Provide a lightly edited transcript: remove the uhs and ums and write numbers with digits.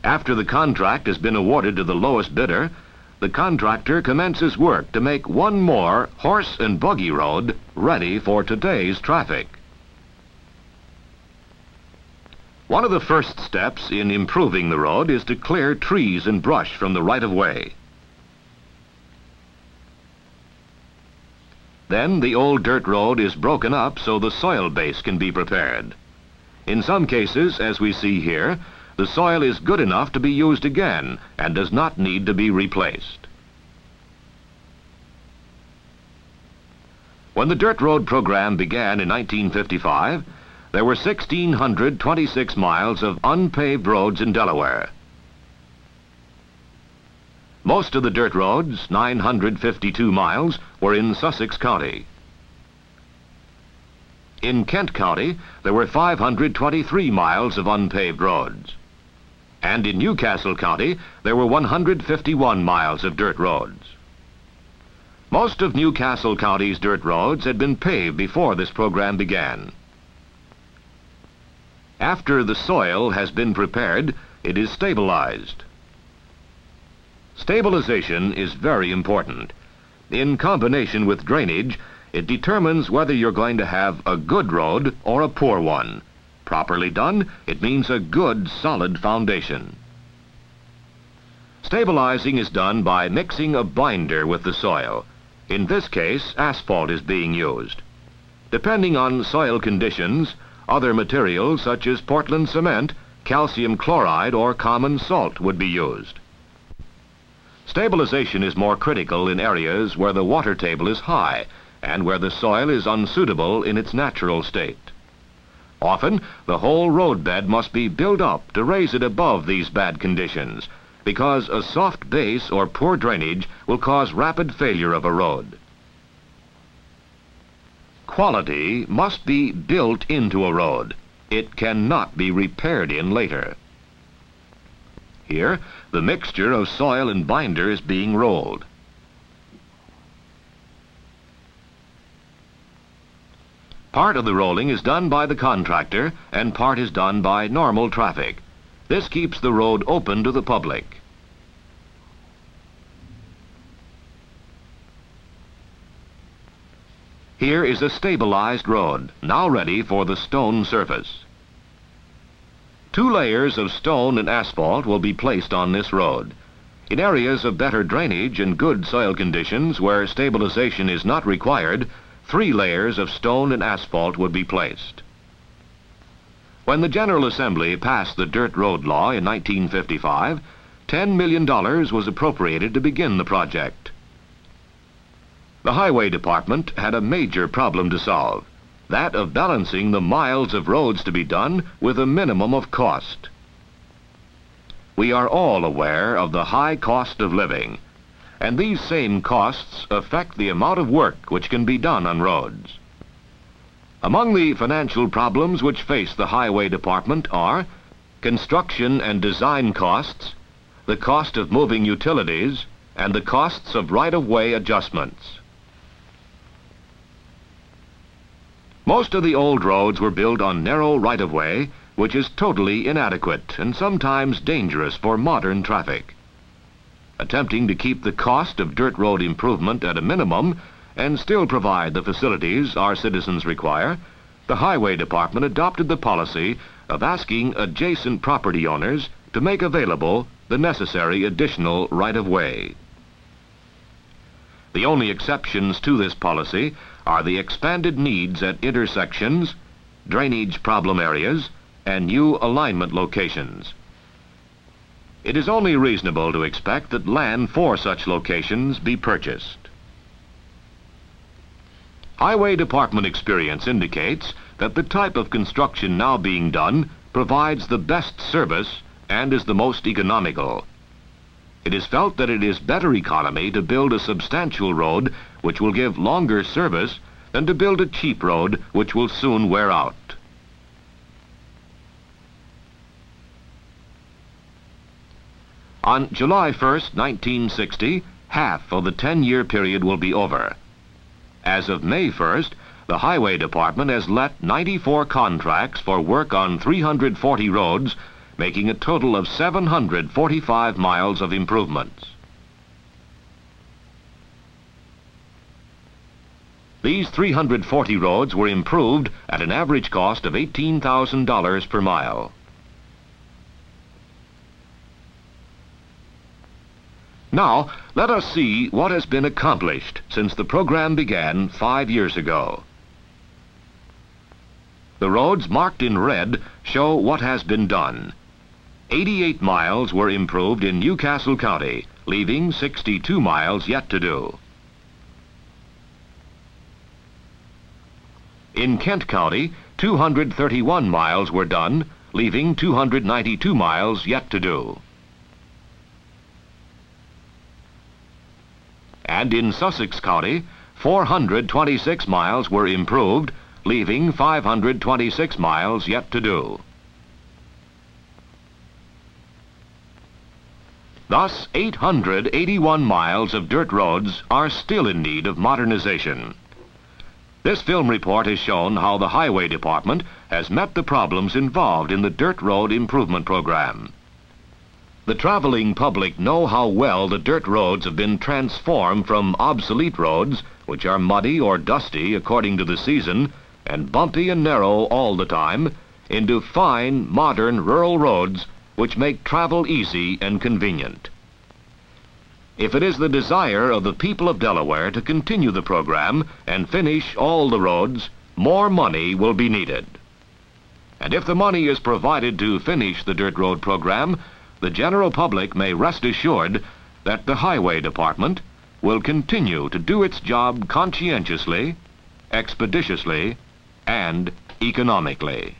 After the contract has been awarded to the lowest bidder, the contractor commences work to make one more horse and buggy road ready for today's traffic. One of the first steps in improving the road is to clear trees and brush from the right-of-way. Then the old dirt road is broken up so the soil base can be prepared. In some cases, as we see here, the soil is good enough to be used again and does not need to be replaced. When the dirt road program began in 1955, there were 1,626 miles of unpaved roads in Delaware. Most of the dirt roads, 952 miles, were in Sussex County. In Kent County, there were 523 miles of unpaved roads. And in Newcastle County, there were 151 miles of dirt roads. Most of Newcastle County's dirt roads had been paved before this program began. After the soil has been prepared, it is stabilized. Stabilization is very important. In combination with drainage, it determines whether you're going to have a good road or a poor one. Properly done, it means a good, solid foundation. Stabilizing is done by mixing a binder with the soil. In this case, asphalt is being used. Depending on soil conditions, other materials such as Portland cement, calcium chloride, or common salt would be used. Stabilization is more critical in areas where the water table is high and where the soil is unsuitable in its natural state. Often, the whole roadbed must be built up to raise it above these bad conditions, because a soft base or poor drainage will cause rapid failure of a road. Quality must be built into a road. It cannot be repaired in later. Here, the mixture of soil and binder is being rolled. Part of the rolling is done by the contractor and part is done by normal traffic. This keeps the road open to the public. Here is a stabilized road, now ready for the stone surface. 2 layers of stone and asphalt will be placed on this road. In areas of better drainage and good soil conditions where stabilization is not required, 3 layers of stone and asphalt would be placed. When the General Assembly passed the Dirt Road Law in 1955, $10 million was appropriated to begin the project. The Highway Department had a major problem to solve, that of balancing the miles of roads to be done with a minimum of cost. We are all aware of the high cost of living, and these same costs affect the amount of work which can be done on roads. Among the financial problems which face the Highway Department are construction and design costs, the cost of moving utilities, and the costs of right-of-way adjustments. Most of the old roads were built on narrow right-of-way, which is totally inadequate and sometimes dangerous for modern traffic. Attempting to keep the cost of dirt road improvement at a minimum and still provide the facilities our citizens require, the Highway Department adopted the policy of asking adjacent property owners to make available the necessary additional right-of-way. The only exceptions to this policy are the expanded needs at intersections, drainage problem areas, and new alignment locations. It is only reasonable to expect that land for such locations be purchased. Highway Department experience indicates that the type of construction now being done provides the best service and is the most economical. It is felt that it is better economy to build a substantial road which will give longer service than to build a cheap road which will soon wear out. On July 1st, 1960, half of the 10-year period will be over. As of May 1st, the Highway Department has let 94 contracts for work on 340 roads making a total of 745 miles of improvements. These 340 roads were improved at an average cost of $18,000 per mile. Now, let us see what has been accomplished since the program began 5 years ago. The roads marked in red show what has been done. 88 miles were improved in Newcastle County, leaving 62 miles yet to do. In Kent County, 231 miles were done, leaving 292 miles yet to do. And in Sussex County, 426 miles were improved, leaving 526 miles yet to do. Thus, 881 miles of dirt roads are still in need of modernization. This film report has shown how the Highway Department has met the problems involved in the Dirt Road Improvement Program. The traveling public know how well the dirt roads have been transformed from obsolete roads, which are muddy or dusty according to the season, and bumpy and narrow all the time, into fine, modern rural roads which make travel easy and convenient. If it is the desire of the people of Delaware to continue the program and finish all the roads, more money will be needed. And if the money is provided to finish the Dirt Road program, the general public may rest assured that the Highway Department will continue to do its job conscientiously, expeditiously, and economically.